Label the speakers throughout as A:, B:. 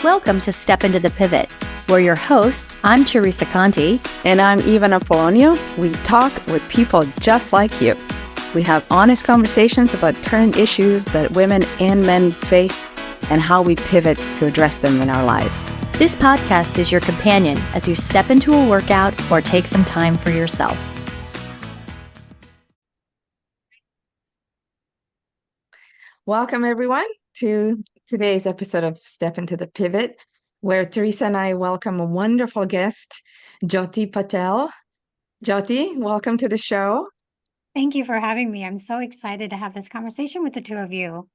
A: Welcome to Step Into the Pivot. We're your hosts. I'm Teresa Conti.
B: And I'm Ivana Polonio. We talk with people just like you. We have honest conversations about current issues that women and men face and how we pivot to address them in our lives.
A: This podcast is your companion as you step into a workout or take some time for yourself.
B: Welcome, everyone, to today's episode of Step Into the Pivot, where Teresa and I welcome a wonderful guest, Jyoti Patel. Jyoti, welcome to the show.
C: Thank you for having me. I'm so excited to have this conversation with the two of you.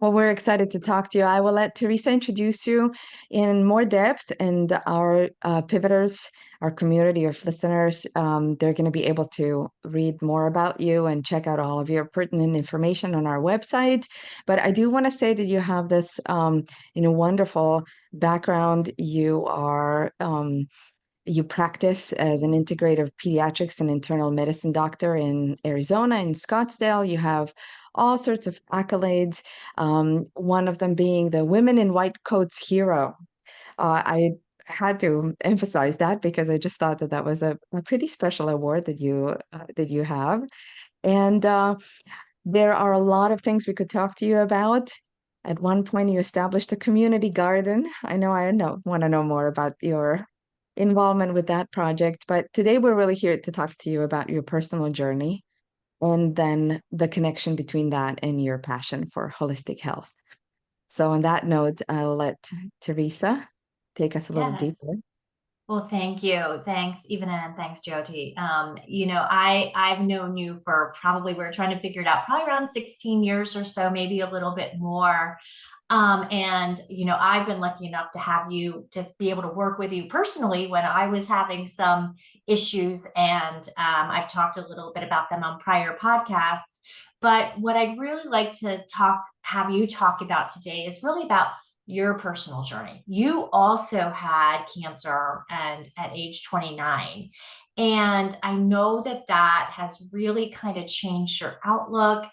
B: Well, we're excited to talk to you. I will let Teresa introduce you in more depth, and our pivoters, our community of listeners, they're going to be able to read more about you and check out all of your pertinent information on our website. But I do want to say that you have this, wonderful background. You practice as an integrative pediatrics and internal medicine doctor in Arizona, in Scottsdale. You have all sorts of accolades, one of them being the Women in White Coats Hero. I had to emphasize that because I just thought that that was a pretty special award that you have. And there are a lot of things we could talk to you about. At one point, you established a community garden. I want to know more about your involvement with that project, but today we're really here to talk to you about your personal journey and then the connection between that and your passion for holistic health. So on that note, I'll let Teresa take us a little deeper.
D: Well, thank you. Thanks, Ivana, and thanks, Jyoti. I've known you for we're trying to figure it out, probably around 16 years or so, maybe a little bit more. I've been lucky enough to have you, to be able to work with you personally when I was having some issues. And I've talked a little bit about them on prior podcasts. But what I'd really like to have you talk about today is really about your personal journey. You also had cancer and at age 29. And I know that has really kind of changed your outlook,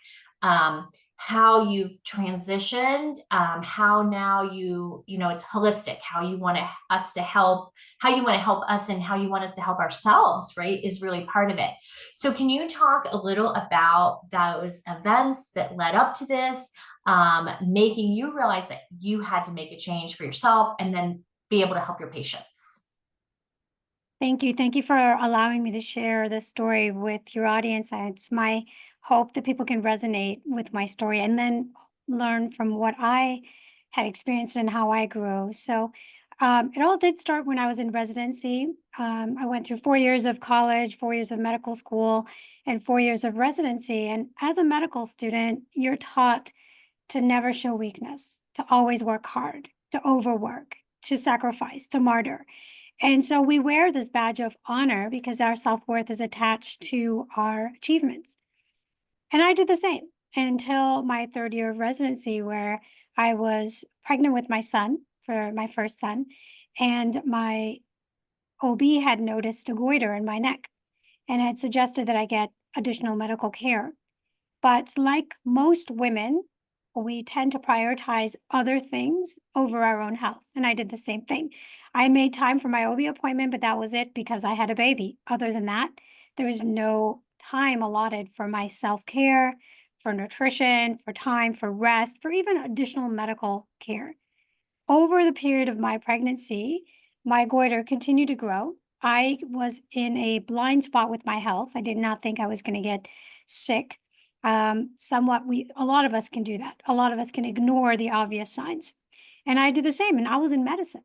D: how you've transitioned, how now it's holistic, how you want us to help, how you want to help us and how you want us to help ourselves, right, is really part of it. So can you talk a little about those events that led up to this, making you realize that you had to make a change for yourself and then be able to help your patients?
C: Thank you. Thank you for allowing me to share this story with your audience. It's my hope that people can resonate with my story and then learn from what I had experienced and how I grew. So it all did start when I was in residency. I went through 4 years of college, 4 years of medical school, and 4 years of residency. And as a medical student, you're taught to never show weakness, to always work hard, to overwork, to sacrifice, to martyr. And so we wear this badge of honor because our self-worth is attached to our achievements. And I did the same until my third year of residency, where I was pregnant with my son, for my first son, and my OB had noticed a goiter in my neck and had suggested that I get additional medical care. But like most women, we tend to prioritize other things over our own health. And I did the same thing. I made time for my OB appointment, but that was it because I had a baby. Other than that, there was no time allotted for my self-care, for nutrition, for time, for rest, for even additional medical care. Over the period of my pregnancy, my goiter continued to grow. I was in a blind spot with my health. I did not think I was going to get sick. A lot of us can do that. A lot of us can ignore the obvious signs. And I did the same. And I was in medicine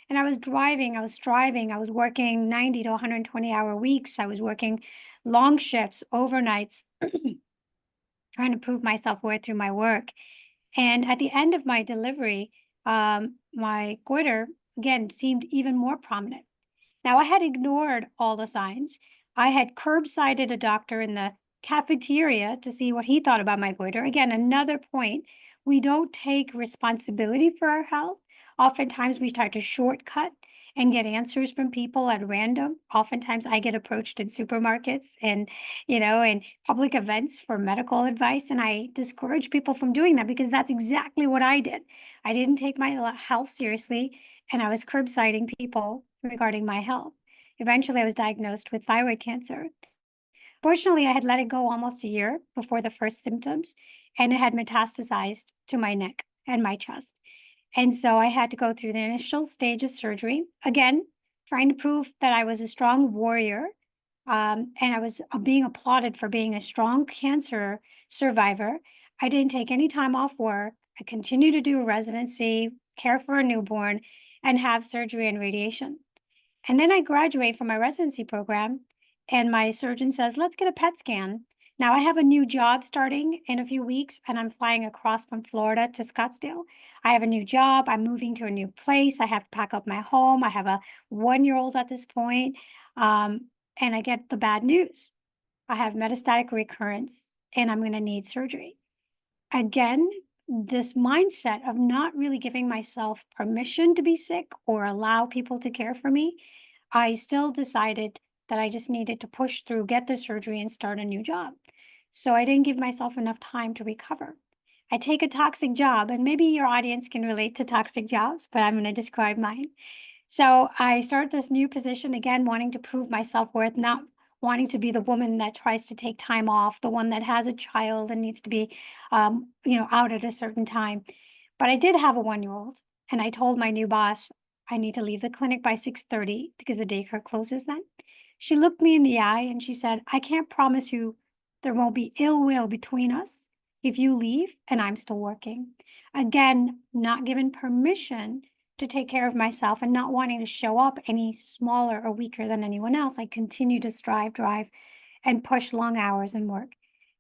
C: and I was driving, I was striving, I was working 90 to 120-hour weeks. I was working long shifts, overnights, trying to prove my self-worth through my work. And at the end of my delivery, my goiter again seemed even more prominent. Now I had ignored all the signs. I had curbsided a doctor in the cafeteria to see what he thought about my goiter. Again, another point, we don't take responsibility for our health. Oftentimes we try to shortcut and get answers from people at random. Oftentimes I get approached in supermarkets and, in public events for medical advice. And I discourage people from doing that because that's exactly what I did. I didn't take my health seriously, and I was curbsiding people regarding my health. Eventually, I was diagnosed with thyroid cancer. Fortunately, I had let it go almost a year before the first symptoms, and it had metastasized to my neck and my chest. And so I had to go through the initial stage of surgery, again, trying to prove that I was a strong warrior. And I was being applauded for being a strong cancer survivor. I didn't take any time off work. I continued to do a residency, care for a newborn, and have surgery and radiation. And then I graduate from my residency program, and my surgeon says, let's get a PET scan. Now I have a new job starting in a few weeks, and I'm flying across from Florida to Scottsdale. I have a new job. I'm moving to a new place. I have to pack up my home. I have a 1-year-old at this point. And I get the bad news. I have metastatic recurrence, and I'm going to need surgery. Again, this mindset of not really giving myself permission to be sick or allow people to care for me, I still decided that I just needed to push through, get the surgery, and start a new job. So I didn't give myself enough time to recover. I take a toxic job, and maybe your audience can relate to toxic jobs, but I'm going to describe mine. So I start this new position again, wanting to prove my self-worth, not wanting to be the woman that tries to take time off, the one that has a child and needs to be, out at a certain time. But I did have a 1-year-old, and I told my new boss I need to leave the clinic by 6:30 because the daycare closes then. She looked me in the eye and she said, I can't promise you there won't be ill will between us if you leave and I'm still working. Again, not given permission to take care of myself and not wanting to show up any smaller or weaker than anyone else, I continue to strive, drive, and push long hours and work.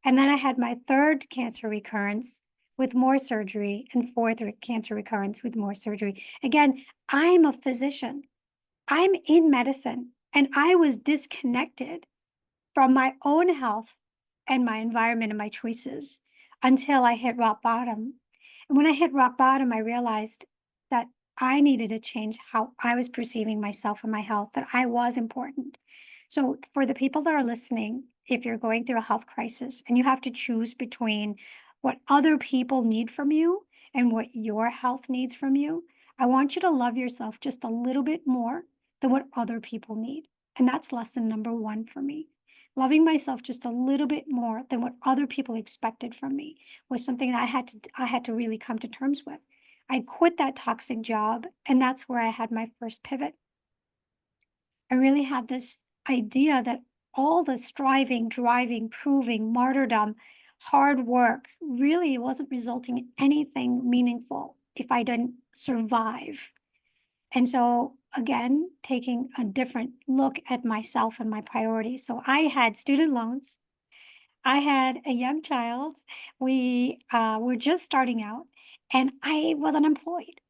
C: And then I had my third cancer recurrence with more surgery, and fourth cancer recurrence with more surgery. Again, I'm a physician. I'm in medicine, and I was disconnected from my own health and my environment and my choices until I hit rock bottom. And when I hit rock bottom, I realized that I needed to change how I was perceiving myself and my health, that I was important. So, for the people that are listening, if you're going through a health crisis and you have to choose between what other people need from you and what your health needs from you, I want you to love yourself just a little bit more than what other people need. And that's lesson number 1 for me. Loving myself just a little bit more than what other people expected from me was something that I had to really come to terms with. I quit that toxic job, and that's where I had my first pivot. I really had this idea that all the striving, driving, proving, martyrdom, hard work really wasn't resulting in anything meaningful if I didn't survive. And so, again, taking a different look at myself and my priorities. So, I had student loans. I had a young child. We were just starting out, and I was unemployed.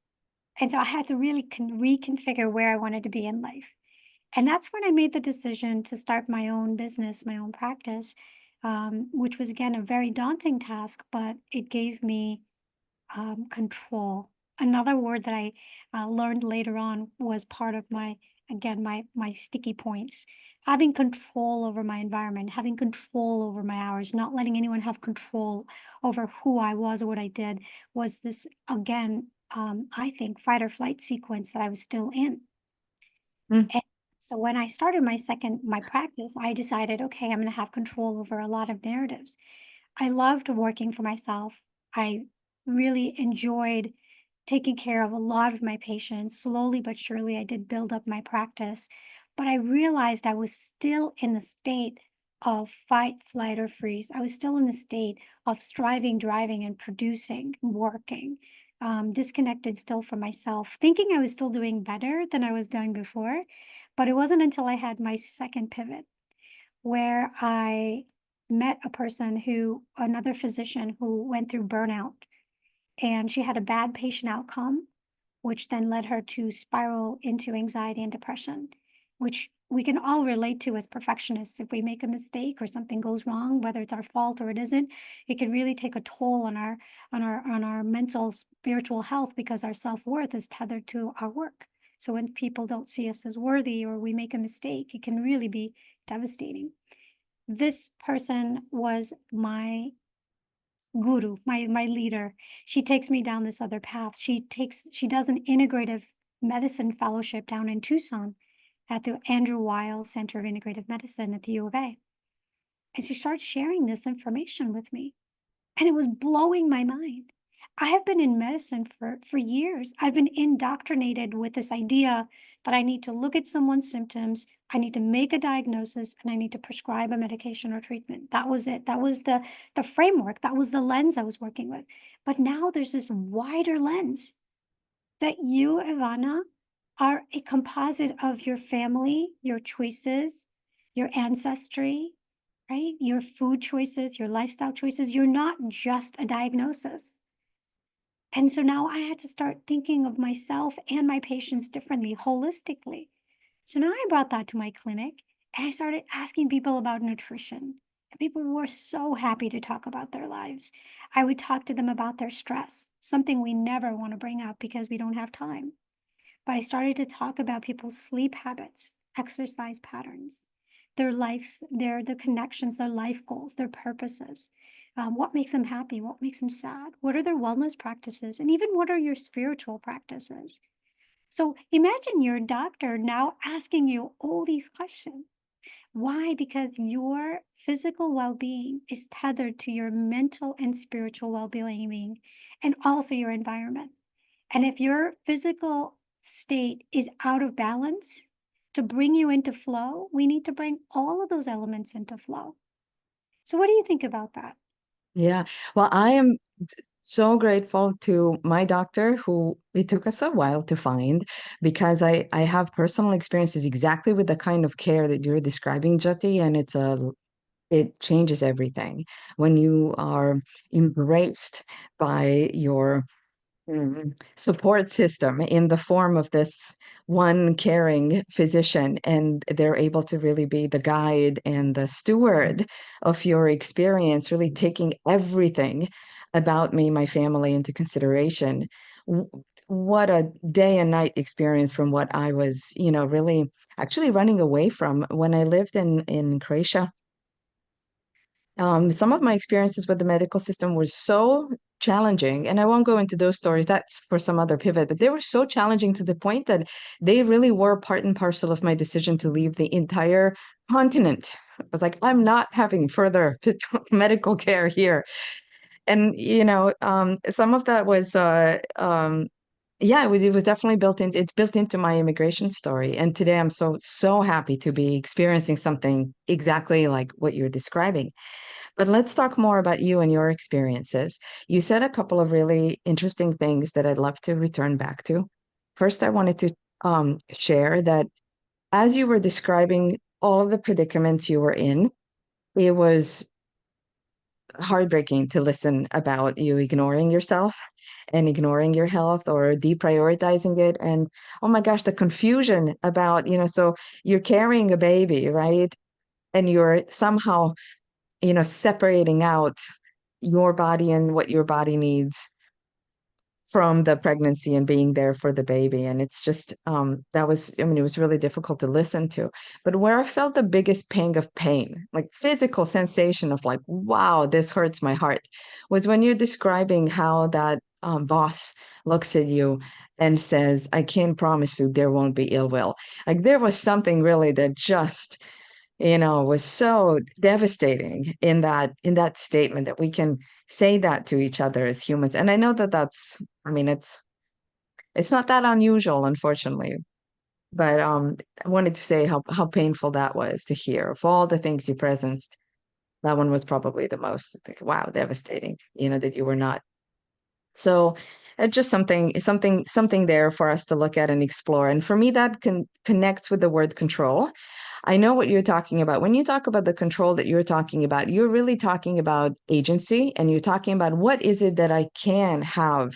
C: And so, I had to really reconfigure where I wanted to be in life. And that's when I made the decision to start my own business, my own practice, which was, again, a very daunting task, but it gave me control. Another word that I learned later on was part of my, again, my sticky points. Having control over my environment, having control over my hours, not letting anyone have control over who I was or what I did was this, again, I think, fight or flight sequence that I was still in.
B: Mm.
C: And so when I started my practice, I decided, okay, I'm going to have control over a lot of narratives. I loved working for myself. I really enjoyed taking care of a lot of my patients. Slowly but surely, I did build up my practice, but I realized I was still in the state of fight, flight, or freeze. I was still in the state of striving, driving, and producing, working, disconnected still from myself, thinking I was still doing better than I was doing before. But it wasn't until I had my second pivot where I met another physician who went through burnout, and she had a bad patient outcome, which then led her to spiral into anxiety and depression, which we can all relate to as perfectionists. If we make a mistake or something goes wrong, whether it's our fault or it isn't, it can really take a toll on our mental, spiritual health because our self-worth is tethered to our work. So when people don't see us as worthy or we make a mistake, it can really be devastating. This person was my guru, my leader. She takes me down this other path. She does an integrative medicine fellowship down in Tucson at the Andrew Weil Center of Integrative Medicine at the U of A. And she starts sharing this information with me. And it was blowing my mind. I have been in medicine for years. I've been indoctrinated with this idea that I need to look at someone's symptoms, I need to make a diagnosis, and I need to prescribe a medication or treatment. That was it. That was the framework. That was the lens I was working with. But now there's this wider lens that you, Ivana, are a composite of your family, your choices, your ancestry, right? Your food choices, your lifestyle choices. You're not just a diagnosis. And so now I had to start thinking of myself and my patients differently, holistically. So now I brought that to my clinic and I started asking people about nutrition. And people were so happy to talk about their lives. I would talk to them about their stress, something we never want to bring up because we don't have time. But I started to talk about people's sleep habits, exercise patterns, their life, their connections, their life goals, their purposes, what makes them happy, what makes them sad, what are their wellness practices, and even what are your spiritual practices. So imagine your doctor now asking you all these questions. Why? Because your physical well-being is tethered to your mental and spiritual well-being and also your environment. And if your physical state is out of balance, to bring you into flow, we need to bring all of those elements into flow. So what do you think about that?
B: Yeah. Well, I am so grateful to my doctor who it took us a while to find because I have personal experiences exactly with the kind of care that you're describing, Jyoti, and it changes everything when you are embraced by your support system in the form of this one caring physician, and they're able to really be the guide and the steward of your experience, really taking everything about me, my family into consideration. What a day and night experience from what I was, really actually running away from when I lived in Croatia. Some of my experiences with the medical system were so challenging, and I won't go into those stories, that's for some other pivot, but they were so challenging to the point that they really were part and parcel of my decision to leave the entire continent. I was like, I'm not having further medical care here. And, some of that was, yeah, it was definitely it's built into my immigration story. And today I'm so happy to be experiencing something exactly like what you're describing. But let's talk more about you and your experiences. You said a couple of really interesting things that I'd love to return back to. First, I wanted to share that as you were describing all of the predicaments you were in, it was heartbreaking to listen about you ignoring yourself and ignoring your health or deprioritizing it. And oh my gosh, the confusion about, so you're carrying a baby, right? And you're somehow separating out your body and what your body needs from the pregnancy and being there for the baby. And it's just, it was really difficult to listen to. But where I felt the biggest pang of pain, like physical sensation of like, wow, this hurts my heart, was when you're describing how that boss looks at you and says, I can't promise you there won't be ill will. Like there was something really that just was so devastating in that statement that we can say that to each other as humans. And I know that it's not that unusual, unfortunately. But I wanted to say how painful that was to hear. Of all the things you presenced, that one was probably the most like, wow, devastating, that you were not. So just something there for us to look at and explore. And for me, that connects with the word control. I know what you're talking about. When you talk about the control that you're talking about, you're really talking about agency, and you're talking about what is it that I can have?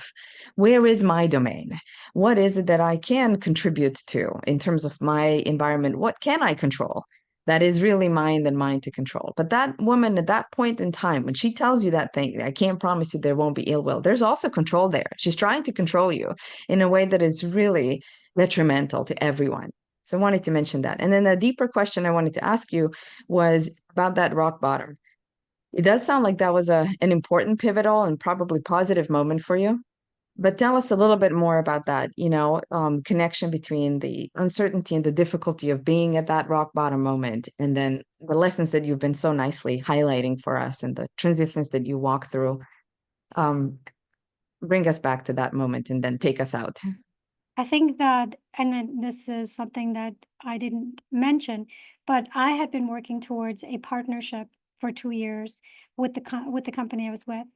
B: Where is my domain? What is it that I can contribute to in terms of my environment? What can I control? That is really mine than mine to control. But that woman at that point in time, when she tells you that thing, I can't promise you there won't be ill will, there's also control there. She's trying to control you in a way that is really detrimental to everyone. So I wanted to mention that. And then the deeper question I wanted to ask you was about that rock bottom. It does sound like that was an important, pivotal, and probably positive moment for you. But tell us a little bit more about that, connection between the uncertainty and the difficulty of being at that rock bottom moment, and then the lessons that you've been so nicely highlighting for us and the transitions that you walk through. Um, Bring us back to that moment and then take us out.
C: I think that, and then this is something that I didn't mention, but I had been working towards a partnership for 2 years with with the company I was with.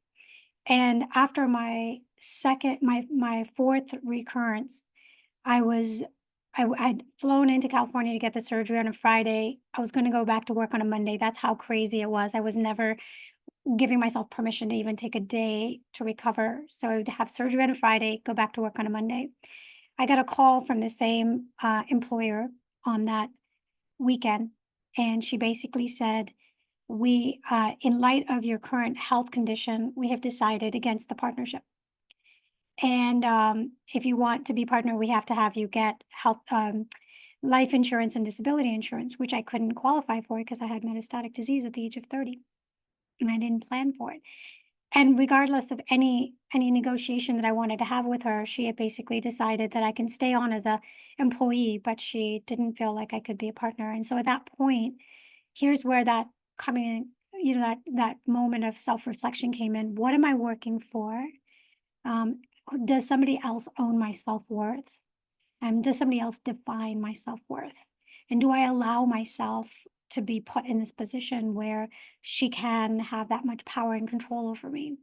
C: And after my fourth recurrence, I was I'd flown into California to get the surgery on a Friday. I was going to go back to work on a Monday. That's how crazy it was. I was never giving myself permission to even take a day to recover. So I would have surgery on a Friday, go back to work on a Monday. I got a call from the same employer on that weekend, and she basically said, "We, in light of your current health condition, we have decided against the partnership. And if you want to be partner, we have to have you get life insurance and disability insurance, which I couldn't qualify for because I had metastatic disease at the age of 30, and I didn't plan for it. And regardless of any negotiation that I wanted to have with her, she had basically decided that I can stay on as a employee, but she didn't feel like I could be a partner. And so at that point, here's where that coming in, that moment of self-reflection came in. What am I working for? Um, does somebody else own my self-worth? Does somebody else define my self-worth? And do I allow myself to be put in this position where she can have that much power and control over me?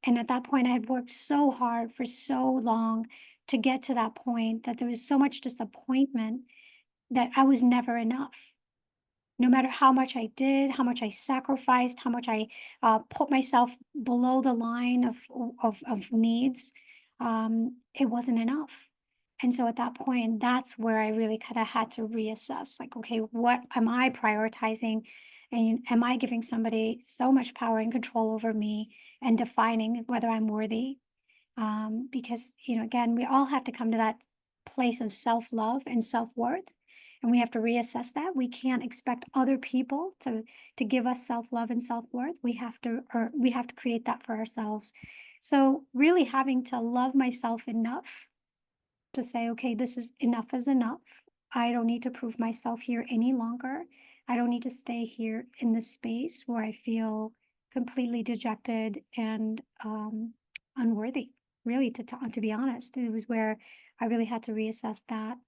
C: And at that point, I had worked so hard for so long to get to that point that there was so much disappointment that I was never enough. No matter how much I did, how much I sacrificed, how much I put myself below the line of needs, it wasn't enough. And so at that point, that's where I really kind of had to reassess, like, okay, what am I prioritizing? And am I giving somebody so much power and control over me and defining whether I'm worthy? Because, again, we all have to come to that place of self-love and self-worth, and we have to reassess that. We can't expect other people to give us self-love and self-worth. We have to create that for ourselves. So really having to love myself enough to say, okay, this is enough. I don't need to prove myself here any longer. I don't need to stay here in this space where I feel completely dejected and unworthy. Really, to be honest, it was where I really had to reassess that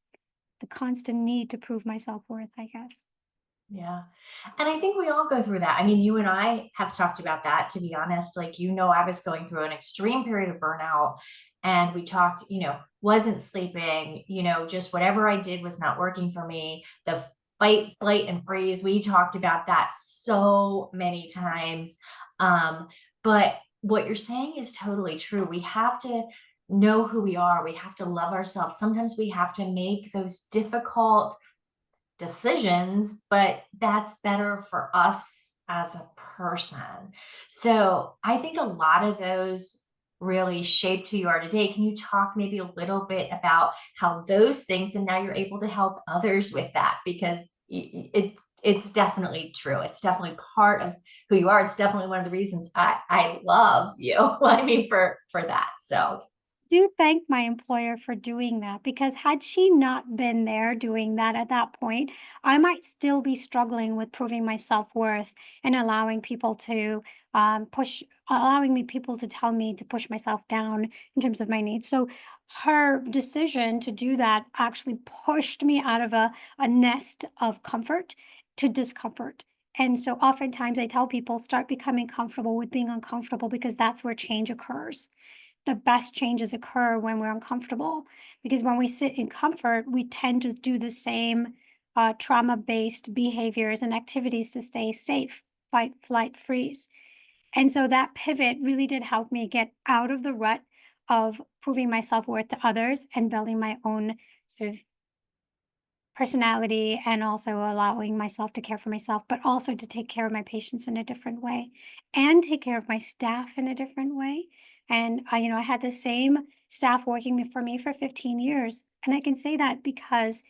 C: the constant need to prove my self worth, I guess.
D: Yeah. And I think we all go through that. I mean, you and I have talked about that, to be honest. Like, I was going through an extreme period of burnout, and we talked, wasn't sleeping, just whatever I did was not working for me. The fight, flight, and freeze, we talked about that so many times. But what you're saying is totally true. We have to know who we are. We have to love ourselves. Sometimes we have to make those difficult decisions, but that's better for us as a person. So I think a lot of those really shaped who you are today. Can you talk maybe a little bit about how those things, and now you're able to help others with that? Because it's definitely true. It's definitely part of who you are. It's definitely one of the reasons I love you. I mean, for that. So
C: Do thank my employer for doing that, because had she not been there doing that at that point, I might still be struggling with proving my self-worth and allowing me people to tell me to push myself down in terms of my needs. So her decision to do that actually pushed me out of a nest of comfort to discomfort. And so oftentimes I tell people, start becoming comfortable with being uncomfortable, because that's where change occurs. The best changes occur when we're uncomfortable, because when we sit in comfort, we tend to do the same trauma-based behaviors and activities to stay safe, fight, flight, freeze. And so that pivot really did help me get out of the rut of proving my self-worth to others and building my own sort of personality, and also allowing myself to care for myself, but also to take care of my patients in a different way and take care of my staff in a different way. And I had the same staff working for me for 15 years, And I can say that because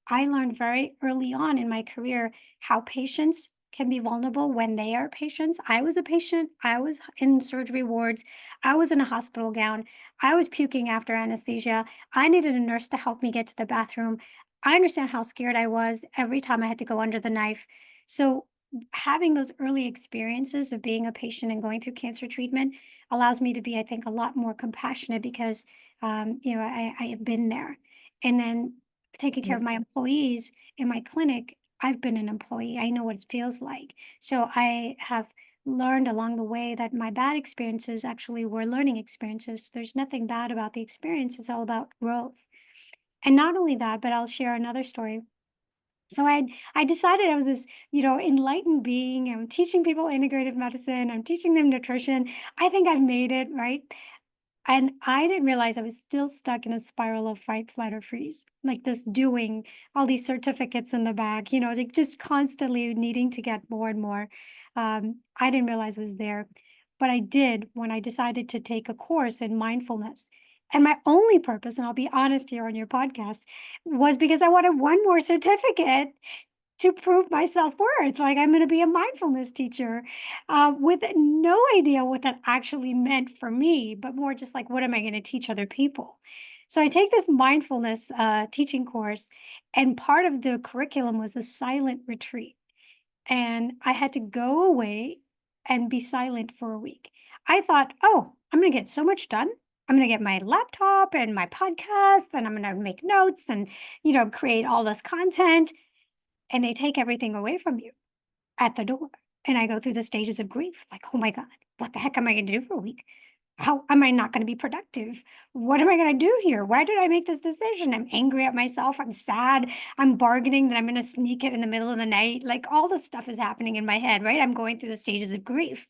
C: I learned very early on in my career how patients can be vulnerable when they are patients. I was a patient. I was in surgery wards. I was in a hospital gown. I was puking after anesthesia. I needed a nurse to help me get to the bathroom. I understand how scared I was every time I had to go under the knife. So, having those early experiences of being a patient and going through cancer treatment allows me to be, I think, a lot more compassionate because, I have been there. And then taking care
B: Yeah.
C: of my employees in my clinic, I've been an employee. I know what it feels like. So I have learned along the way that my bad experiences actually were learning experiences. There's nothing bad about the experience, it's all about growth. And not only that, but I'll share another story. So I decided I was this, enlightened being. I'm teaching people integrative medicine. I'm teaching them nutrition. I think I've made it, right? And I didn't realize I was still stuck in a spiral of fight, flight, or freeze, like this doing all these certificates in the back, like just constantly needing to get more and more. I didn't realize was there, but I did when I decided to take a course in mindfulness. And my only purpose, and I'll be honest here on your podcast, was because I wanted one more certificate to prove my self-worth. Like I'm going to be a mindfulness teacher with no idea what that actually meant for me, but more just like, what am I going to teach other people? So I take this mindfulness teaching course, and part of the curriculum was a silent retreat. And I had to go away and be silent for a week. I thought, oh, I'm going to get so much done. I'm going to get my laptop and my podcast, and I'm going to make notes and, create all this content. And they take everything away from you at the door. And I go through the stages of grief, like, oh my God, what the heck am I going to do for a week? How am I not going to be productive? What am I going to do here? Why did I make this decision? I'm angry at myself. I'm sad. I'm bargaining that I'm going to sneak it in the middle of the night. Like all this stuff is happening in my head, right? I'm going through the stages of grief.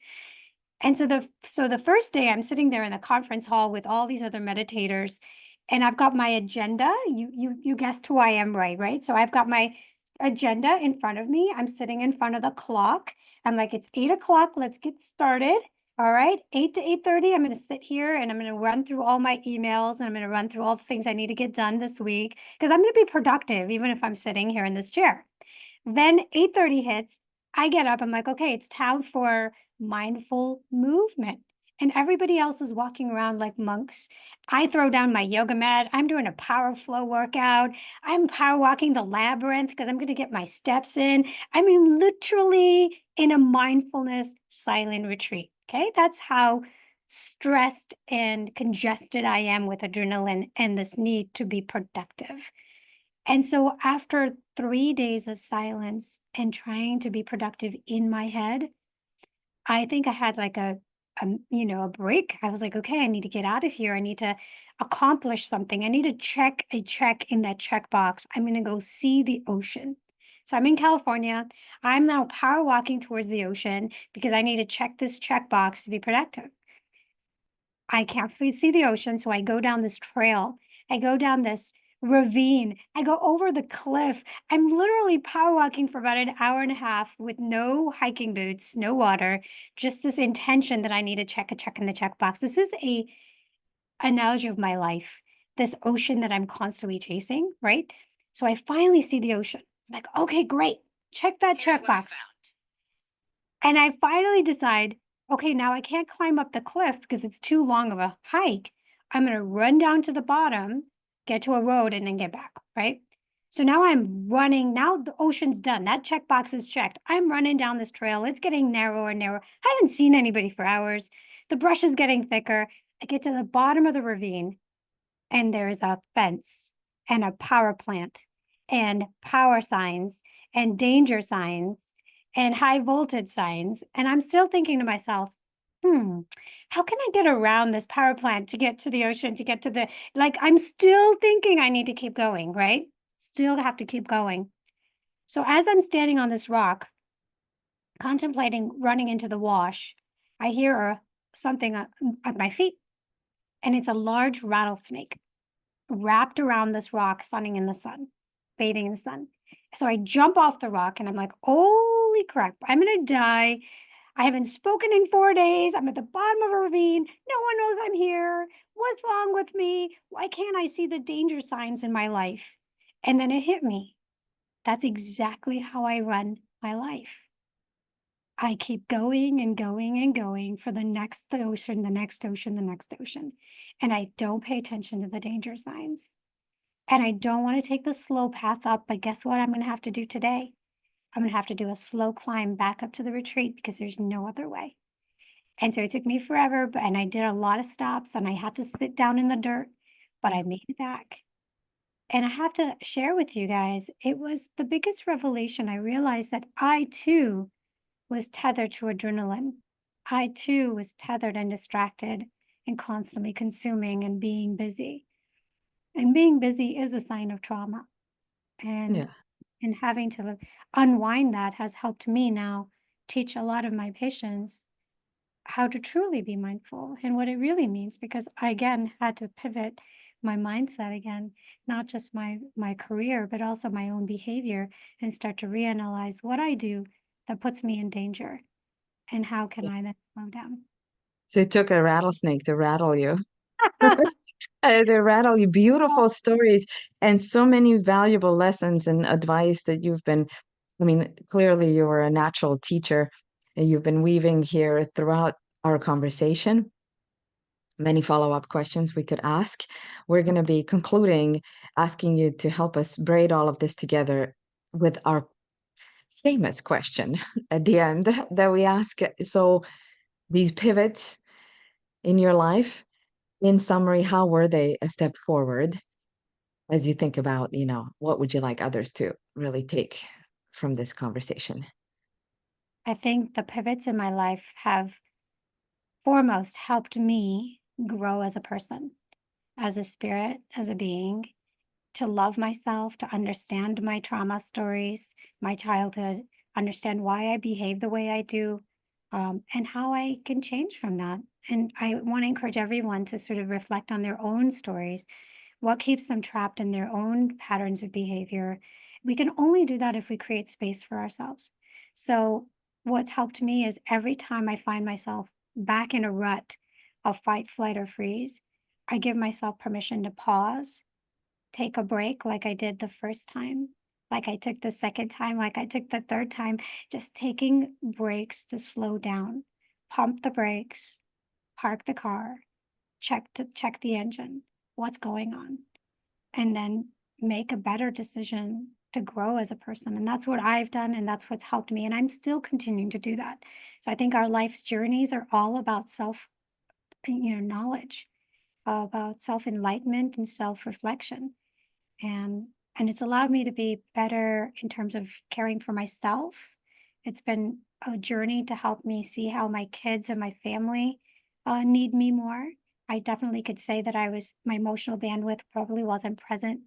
C: And so the first day I'm sitting there in the conference hall with all these other meditators, and I've got my agenda. You guessed who I am, right? So I've got my agenda in front of me. I'm sitting in front of the clock. I'm like, it's 8 o'clock. Let's get started. All right, 8 to 8:30. I'm going to sit here and I'm going to run through all my emails and I'm going to run through all the things I need to get done this week because I'm going to be productive even if I'm sitting here in this chair. Then 8:30 hits. I get up. I'm like, okay, it's time for mindful movement. And everybody else is walking around like monks. I throw down my yoga mat. I'm doing a power flow workout. I'm power walking the labyrinth because I'm going to get my steps in. I mean, literally in a mindfulness silent retreat. Okay. That's how stressed and congested I am with adrenaline and this need to be productive. And so after 3 days of silence and trying to be productive in my head, I think I had like a break. I was like, okay, I need to get out of here. I need to accomplish something. I need to check a check in that checkbox. I'm going to go see the ocean. So I'm in California. I'm now power walking towards the ocean because I need to check this checkbox to be productive. I can't see the ocean, so I go down this trail. I go down this ravine. I go over the cliff. I'm literally power walking for about an hour and a half with no hiking boots, no water, just this intention that I need to check a check in the checkbox. This is a analogy of my life, this ocean that I'm constantly chasing, right? So I finally see the ocean. I'm like, okay, great. Check that checkbox. And I finally decide, okay, now I can't climb up the cliff because it's too long of a hike. I'm going to run down to the bottom, get to a road, and then get back, right? So now I'm running. Now the ocean's done. That checkbox is checked. I'm running down this trail. It's getting narrower and narrower. I haven't seen anybody for hours. The brush is getting thicker. I get to the bottom of the ravine, and there's a fence and a power plant and power signs and danger signs and high voltage signs. And I'm still thinking to myself, how can I get around this power plant to get to the ocean, to get to I'm still thinking I need to keep going, right? Still have to keep going. So as I'm standing on this rock, contemplating running into the wash, I hear something at my feet, and it's a large rattlesnake wrapped around this rock, sunning in the sun, bathing in the sun. So I jump off the rock and I'm like, holy crap, I'm going to die. I haven't spoken in 4 days. I'm at the bottom of a ravine. No one knows I'm here. What's wrong with me? Why can't I see the danger signs in my life? And then it hit me. That's exactly how I run my life. I keep going and going and going for the next ocean, the next ocean, the next ocean. And I don't pay attention to the danger signs. And I don't want to take the slow path up. But guess what I'm going to have to do today? I'm going to have to do a slow climb back up to the retreat because there's no other way. And so it took me forever, and I did a lot of stops and I had to sit down in the dirt, but I made it back. And I have to share with you guys, it was the biggest revelation. I realized that I too was tethered to adrenaline. I too was tethered and distracted and constantly consuming and being busy. And being busy is a sign of trauma. And
B: Yeah.
C: and having to unwind that has helped me now teach a lot of my patients how to truly be mindful and what it really means, because I again had to pivot my mindset again, not just my career but also my own behavior, and start to reanalyze what I do that puts me in danger and how can I then slow down.
B: So it took a rattlesnake to rattle you. They rattle you. Beautiful stories and so many valuable lessons and advice that you've been. I mean, clearly you are a natural teacher and you've been weaving here throughout our conversation. Many follow-up questions we could ask. We're going to be concluding, asking you to help us braid all of this together with our famous question at the end that we ask. So, these pivots in your life, in summary, how were they a step forward as you think about, what would you like others to really take from this conversation?
C: I think the pivots in my life have foremost helped me grow as a person, as a spirit, as a being, to love myself, to understand my trauma stories, my childhood, understand why I behave the way I do, and how I can change from that. And I want to encourage everyone to sort of reflect on their own stories, what keeps them trapped in their own patterns of behavior. We can only do that if we create space for ourselves. So, what's helped me is every time I find myself back in a rut of fight, flight, or freeze, I give myself permission to pause, take a break like I did the first time, like I took the second time, like I took the third time, just taking breaks to slow down, pump the brakes, park the car, check the engine, what's going on, and then make a better decision to grow as a person. And that's what I've done, and that's what's helped me. And I'm still continuing to do that. So I think our life's journeys are all about self, knowledge, about self enlightenment and self reflection, and it's allowed me to be better in terms of caring for myself. It's been a journey to help me see how my kids and my family need me more. I definitely could say that my emotional bandwidth probably wasn't present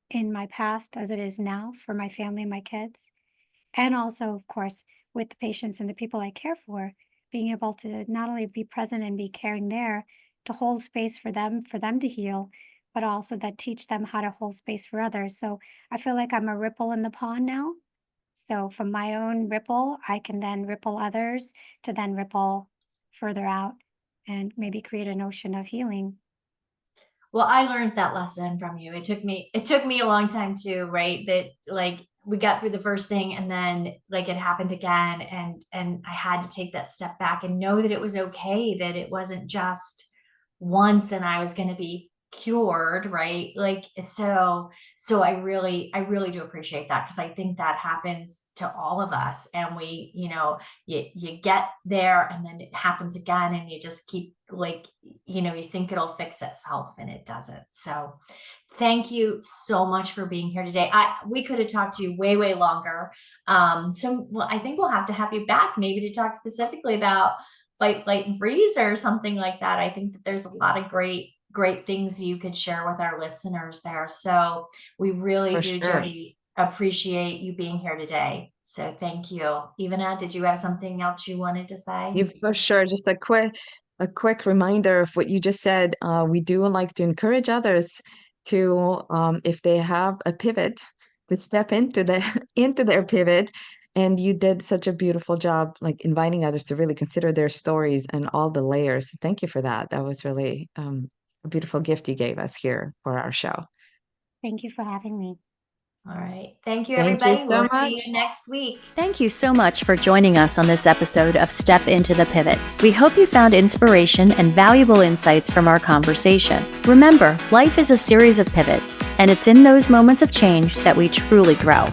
C: in my past as it is now for my family and my kids. And also, of course, with the patients and the people I care being able to not only be present and be caring there, to hold space for them to heal, but also that teach them how to hold space for others. So I feel like I'm a ripple in the pond now. So from my own ripple, I can then ripple others to then ripple further out and maybe create an ocean of healing.
D: Well, I learned that lesson from you. It took me a long time too, right? That like we got through the first thing and then like it happened again, and I had to take that step back and know that it was okay, that it wasn't just once and I was going to be cured, right? Like so I really do appreciate that, because I think that happens to all of us, and you get there and then it happens again, and you just keep like, you think it'll fix itself and it doesn't. So thank you so much for being here today. We could have talked to you way longer. So well, I think we'll have to have you back maybe to talk specifically about fight, flight, and freeze or something like that. I think that there's a lot of great things you could share with our listeners there. So we really
B: For
D: do,
B: sure.
D: Jyoti, appreciate you being here today. So thank you. Ivana, did you have something else you wanted to say?
B: For sure. Just a quick reminder of what you just said. We do like to encourage others to, if they have a pivot, to step into into their pivot. And you did such a beautiful job, like inviting others to really consider their stories and all the layers. Thank you for that. That was really a beautiful gift you gave us here for our show.
C: Thank you for having me.
D: All right. Thank you,
B: Thank you
D: everybody.
B: so
D: We'll see
B: much.
D: you next week.
A: Thank you so much for joining us on this episode of Step Into the Pivot. We hope you found inspiration and valuable insights from our conversation. Remember, life is a series of pivots, and it's in those moments of change that we truly grow.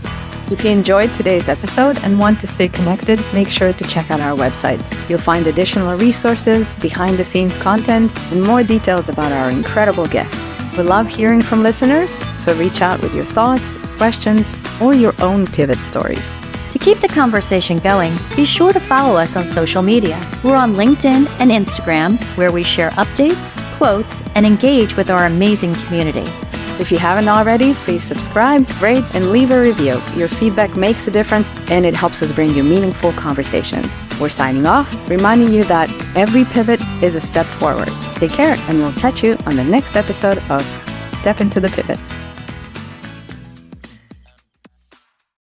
B: If you enjoyed today's episode and want to stay connected, make sure to check out our websites. You'll find additional resources, behind-the-scenes content, and more details about our incredible guests. We love hearing from listeners, so reach out with your thoughts, questions, or your own pivot stories.
A: To keep the conversation going, be sure to follow us on social media. We're on LinkedIn and Instagram, where we share updates, quotes, and engage with our amazing community.
B: If you haven't already, please subscribe, rate, and leave a review. Your feedback makes a difference, and it helps us bring you meaningful conversations. We're signing off, reminding you that every pivot is a step forward. Take care, and we'll catch you on the next episode of Step Into the Pivot.